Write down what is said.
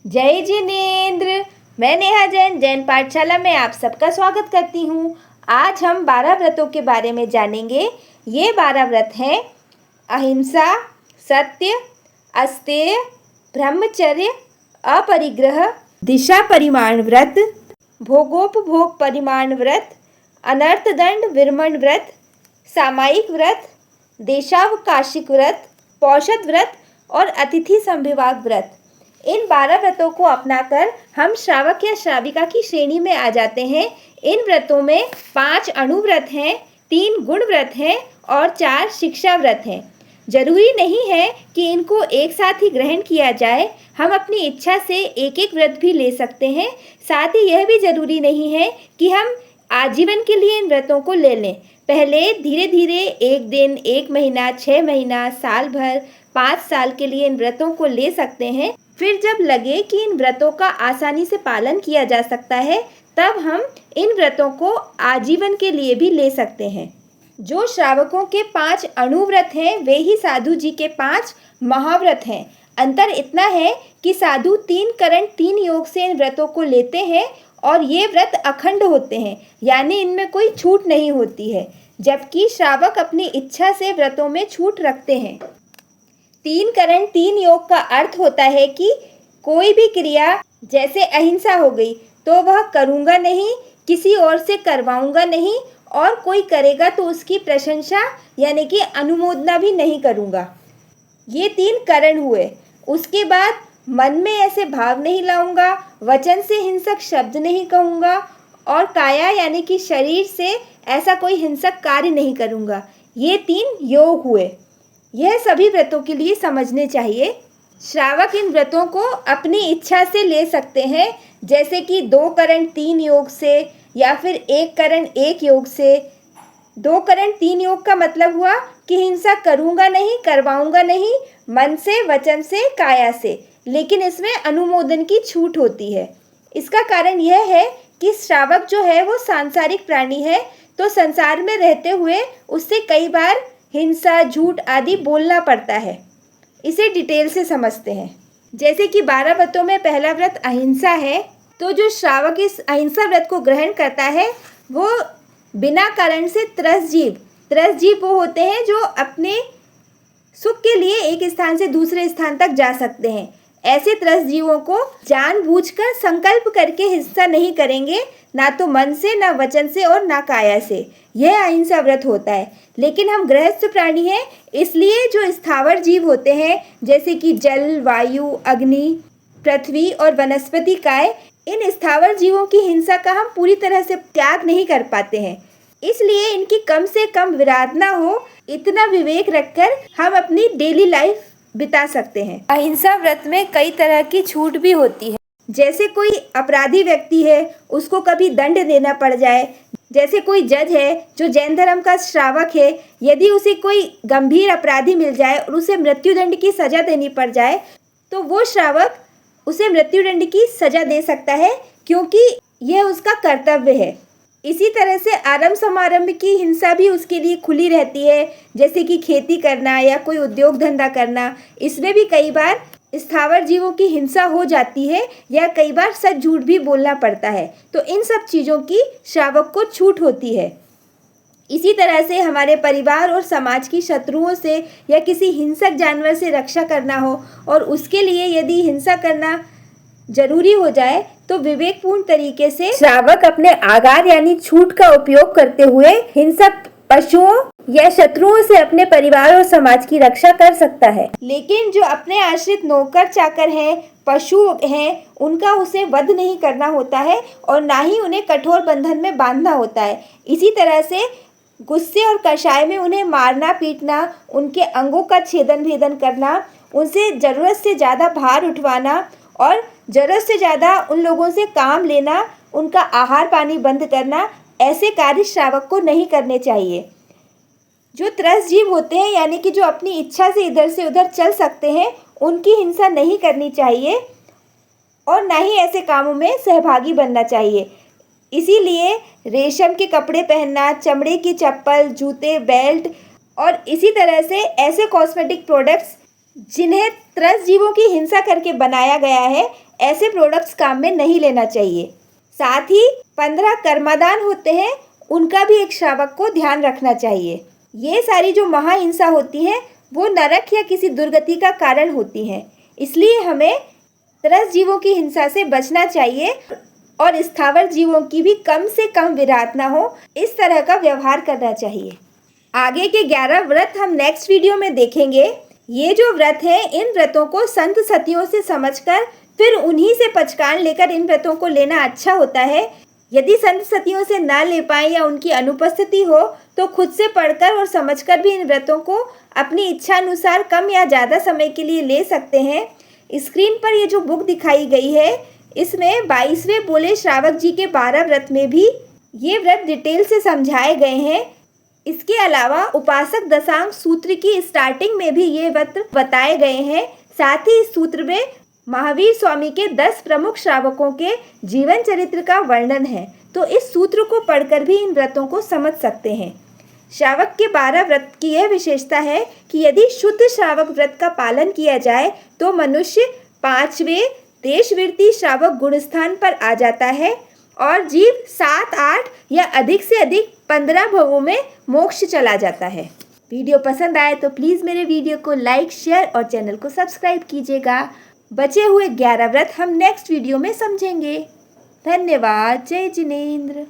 जय जिनेन्द्र। मैं नेहा जैन जैन पाठशाला में आप सबका स्वागत करती हूँ। आज हम 12 व्रतों के बारे में जानेंगे। ये 12 व्रत हैं अहिंसा, सत्य, अस्तेय, ब्रह्मचर्य, अपरिग्रह, दिशा परिमाण व्रत, भोगोपभोग परिमाण व्रत, अनर्थ दंड विरमण व्रत, सामायिक व्रत, देशावकाशिक व्रत, पौषध व्रत और अतिथि संविभाग व्रत। इन 12 व्रतों को अपनाकर हम श्रावक या श्राविका की श्रेणी में आ जाते हैं। इन व्रतों में 5 अणुव्रत हैं, 3 गुण व्रत हैं और 4 शिक्षा व्रत हैं। जरूरी नहीं है कि इनको एक साथ ही ग्रहण किया जाए, हम अपनी इच्छा से एक एक व्रत भी ले सकते हैं। साथ ही यह भी जरूरी नहीं है कि हम आजीवन के लिए इन व्रतों को ले लें। पहले धीरे धीरे 1 दिन, 1 महीना, 6 महीना, साल भर, 5 साल के लिए इन व्रतों को ले सकते हैं। फिर जब लगे कि इन व्रतों का आसानी से पालन किया जा सकता है, तब हम इन व्रतों को आजीवन के लिए भी ले सकते हैं। जो श्रावकों के 5 अणुव्रत हैं, वे ही साधु जी के 5 महाव्रत हैं। अंतर इतना है कि साधु 3 करण 3 योग से इन व्रतों को लेते हैं और ये व्रत अखंड होते हैं, यानी इनमें कोई छूट नहीं होती है, जबकि श्रावक अपनी इच्छा से व्रतों में छूट रखते हैं। 3 करण 3 योग का अर्थ होता है कि कोई भी क्रिया, जैसे अहिंसा हो गई, तो वह करूँगा नहीं, किसी और से करवाऊँगा नहीं, और कोई करेगा तो उसकी प्रशंसा यानी कि अनुमोदना भी नहीं करूँगा। ये 3 करण हुए। उसके बाद मन में ऐसे भाव नहीं लाऊंगा, वचन से हिंसक शब्द नहीं कहूँगा और काया यानी कि शरीर से ऐसा कोई हिंसक कार्य नहीं करूँगा। ये 3 योग हुए। यह सभी व्रतों के लिए समझने चाहिए। श्रावक इन व्रतों को अपनी इच्छा से ले सकते हैं, जैसे कि 2 करण 3 योग से या फिर 1 करण 1 योग से। 2 करण 3 योग का मतलब हुआ कि हिंसा करूँगा नहीं, करवाऊँगा नहीं, मन से, वचन से, काया से, लेकिन इसमें अनुमोदन की छूट होती है। इसका कारण यह है कि श्रावक जो है वो सांसारिक प्राणी है, तो संसार में रहते हुए उससे कई बार हिंसा, झूठ आदि बोलना पड़ता है। इसे डिटेल से समझते हैं। जैसे कि 12 व्रतों में पहला व्रत अहिंसा है, तो जो श्रावक इस अहिंसा व्रत को ग्रहण करता है वो बिना कारण से त्रस्त जीव वो होते हैं जो अपने सुख के लिए एक स्थान से दूसरे स्थान तक जा सकते हैं। ऐसे त्रस्त जीवों को जानबूझकर संकल्प करके हिंसा नहीं करेंगे, ना तो मन से, ना वचन से और ना काया से। यह अहिंसा व्रत होता है। लेकिन हम गृहस्थ प्राणी हैं, इसलिए जो स्थावर जीव होते हैं, जैसे कि जल, वायु, अग्नि, पृथ्वी और वनस्पति काय, इन स्थावर जीवों की हिंसा का हम पूरी तरह से त्याग नहीं कर पाते हैं। इसलिए इनकी कम से कम विराधना हो, इतना विवेक रखकर हम अपनी डेली लाइफ बिता सकते हैं। अहिंसा व्रत में कई तरह की छूट भी होती है। जैसे कोई अपराधी व्यक्ति है, उसको कभी दंड देना पड़ जाए, जैसे कोई जज है जो जैन धर्म का श्रावक है, यदि उसे कोई गंभीर अपराधी मिल जाए और उसे मृत्युदंड की सजा देनी पड़ जाए, तो वो श्रावक उसे मृत्युदंड की सजा दे सकता है, क्योंकि यह उसका कर्तव्य है। इसी तरह से आरंभ समारंभ की हिंसा भी उसके लिए खुली रहती है, जैसे कि खेती करना या कोई उद्योग धंधा करना। इसमें भी कई बार स्थावर जीवों की हिंसा हो जाती है या कई बार सच झूठ भी बोलना पड़ता है, तो इन सब चीज़ों की श्रावक को छूट होती है। इसी तरह से हमारे परिवार और समाज की शत्रुओं से या किसी हिंसक जानवर से रक्षा करना हो और उसके लिए यदि हिंसा करना जरूरी हो जाए, तो विवेकपूर्ण तरीके से श्रावक अपने आगार यानी छूट का उपयोग करते हुए हिंसक पशुओं या शत्रुओं से अपने परिवार और समाज की रक्षा कर सकता है। लेकिन जो अपने आश्रित नौकर चाकर हैं, पशु हैं, उनका उसे वध नहीं करना होता है और ना ही उन्हें कठोर बंधन में बांधना होता है। इसी तरह से गुस्से और कषाय में उन्हें मारना, पीटना, उनके अंगों का छेदन भेदन करना, उनसे ज़रूरत से ज़्यादा भार उठवाना और ज़रूरत से ज़्यादा उन लोगों से काम लेना, उनका आहार पानी बंद करना, ऐसे कार्य श्रावक को नहीं करने चाहिए। जो त्रस्त जीव होते हैं, यानी कि जो अपनी इच्छा से इधर से उधर चल सकते हैं, उनकी हिंसा नहीं करनी चाहिए और ना ही ऐसे कामों में सहभागी बनना चाहिए। इसीलिए रेशम के कपड़े पहनना, चमड़े की चप्पल, जूते, बेल्ट और इसी तरह से ऐसे कॉस्मेटिक प्रोडक्ट्स जिन्हें त्रस्त जीवों की हिंसा करके बनाया गया है, ऐसे प्रोडक्ट्स काम में नहीं लेना चाहिए। साथ ही 15 कर्मादान होते हैं, उनका भी एक श्रावक को ध्यान रखना चाहिए। ये सारी जो महाहिंसा होती है वो नरक या किसी दुर्गति का कारण होती हैं, इसलिए हमें तरस जीवों की हिंसा से बचना चाहिए और स्थावर जीवों की भी कम से कम विराट ना हो, इस तरह का व्यवहार करना चाहिए। आगे के 11 व्रत हम नेक्स्ट वीडियो में देखेंगे। ये जो व्रत हैं, इन व्रतों को संत सतियों से समझकर फिर उन्हीं से पचकान लेकर इन व्रतों को लेना अच्छा होता है। यदि संत सतियों से ना ले पाएँ या उनकी अनुपस्थिति हो तो खुद से पढ़कर और समझकर भी इन व्रतों को अपनी इच्छा अनुसार कम या ज़्यादा समय के लिए ले सकते हैं। स्क्रीन पर ये जो बुक दिखाई गई है, इसमें 22वें बोले श्रावक जी के 12 व्रत में भी ये व्रत डिटेल से समझाए गए हैं। इसके अलावा उपासक दशांग सूत्र की स्टार्टिंग में भी ये व्रत बताए गए हैं। साथ ही इस सूत्र में महावीर स्वामी के 10 प्रमुख श्रावकों के जीवन चरित्र का वर्णन है, तो इस सूत्र को पढ़कर भी इन व्रतों को समझ सकते हैं। श्रावक के 12 व्रत की यह विशेषता है कि यदि शुद्ध श्रावक व्रत का पालन किया जाए तो मनुष्य 5वें देशवृत्ति श्रावक गुणस्थान पर आ जाता है और जीव 7, 8 या अधिक से अधिक 15 भवों में मोक्ष चला जाता है। वीडियो पसंद आए तो प्लीज़ मेरे वीडियो को लाइक, शेयर और चैनल को सब्सक्राइब कीजिएगा। बचे हुए 11 व्रत हम नेक्स्ट वीडियो में समझेंगे। धन्यवाद। जय जिनेंद्र।